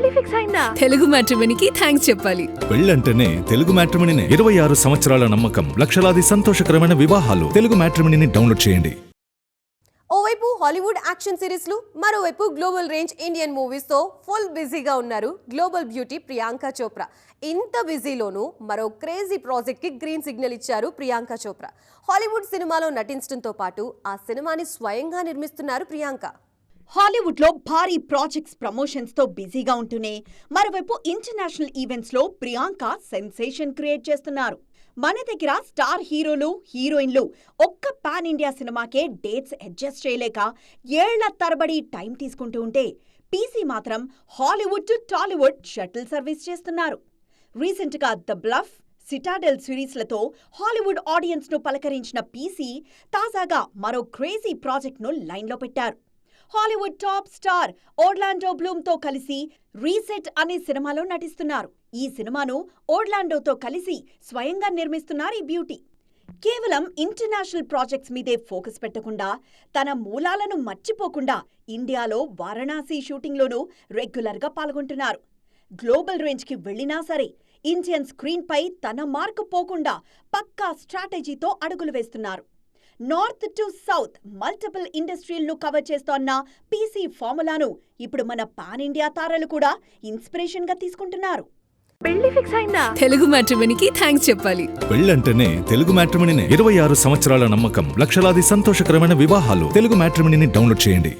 పెళ్లి ఫిక్స్ అయిందా? తెలుగు మ్యాట్రిమోనీకి థ్యాంక్స్ చెప్పాలి. పెళ్ళంటేనే తెలుగు మ్యాట్రిమోనీనే. 26 సంవత్సరాల నమ్మకం, లక్షలాది సంతోషకరమైన వివాహాలు. తెలుగు మ్యాట్రిమోనీని డౌన్లోడ్ చేయండి. ఓవైపు హాలీవుడ్ యాక్షన్ సిరీస్లు, మరోవైపు గ్లోబల్ రేంజ్ ఇండియన్ మూవీస్తో ఫుల్ బిజీగా ఉన్నారు గ్లోబల్ బ్యూటీ ప్రియాంక చోప్రా. ఇంత బిజీలోనూ మరో క్రేజీ ప్రాజెక్ట్కి గ్రీన్ సిగ్నల్ ఇచ్చారు ప్రియాంక చోప్రా. హాలీవుడ్ సినిమాలో నటించడంతో పాటు ఆ సినిమాని స్వయంగా నిర్మిస్తున్నారు ప్రియాంక. హాలీవుడ్ లో భారీ ప్రాజెక్ట్స్ ప్రమోషన్స్ తో బిజీగా ఉంటూనే మరోవైపు ఇంటర్నేషనల్ ఈవెంట్స్ లో ప్రియాంక సెన్సేషన్ క్రియేట్ చేస్తున్నారు. మన దగ్గర స్టార్ హీరోలు, హీరోయిన్లు ఒక్క పాన్ ఇండియా సినిమాకే డేట్స్ అడ్జస్ట్ చేయలేక ఏళ్ల తరబడి టైం తీసుకుంటూ ఉంటే పీసీ మాత్రం Hollywood to Tollywood shuttle service చేస్తున్నారు. రీసెంట్ గా ద బ్లఫ్, సిటాడెల్ సిరీస్లతో హాలీవుడ్ ఆడియన్స్ ను పలకరించిన పీసీ తాజాగా మరో క్రేజీ ప్రాజెక్ట్ ను లైన్లో పెట్టారు. Hollywood top star Orlando Bloom తో కలిసి రీసెట్ అనే సినిమాలో నటిస్తున్నారు. ఈ సినిమాను ఓర్లాండోతో కలిసి స్వయంగా నిర్మిస్తున్నారు ఈ బ్యూటీ. కేవలం ఇంటర్నేషనల్ ప్రాజెక్ట్స్ మీదే ఫోకస్ పెట్టకుండా, తన మూలాలను మర్చిపోకుండా ఇండియాలో వారణాసి షూటింగ్లోనూ రెగ్యులర్గా పాల్గొంటున్నారు. గ్లోబల్ రేంజ్కి వెళ్లినా సరే ఇండియన్ స్క్రీన్ పై తన మార్కు పోకుండా పక్కా స్ట్రాటజీతో అడుగులు వేస్తున్నారు. నార్త్ టు సౌత్ మల్టిపుల్ ఇండస్ట్రీలను కవర్ చేస్తోన్న పీసీ ఫార్ములాను ఇప్పుడు మన పాన్ ఇండియా తారలు కూడా ఇన్స్పిరేషన్ గా తీసుకుంటున్నారు. పెళ్లి ఫిక్స్ అయిందా? తెలుగు మ్యాట్రిమోనీకి థ్యాంక్స్ చెప్పాలి. పెళ్ళంటేనే తెలుగు మ్యాట్రిమోనీనే. 26 సంవత్సరాల నమ్మకం, లక్షలాది సంతోషకరమైన వివాహాలు. తెలుగు మ్యాట్రిమోనీని డౌన్లోడ్ చేయండి.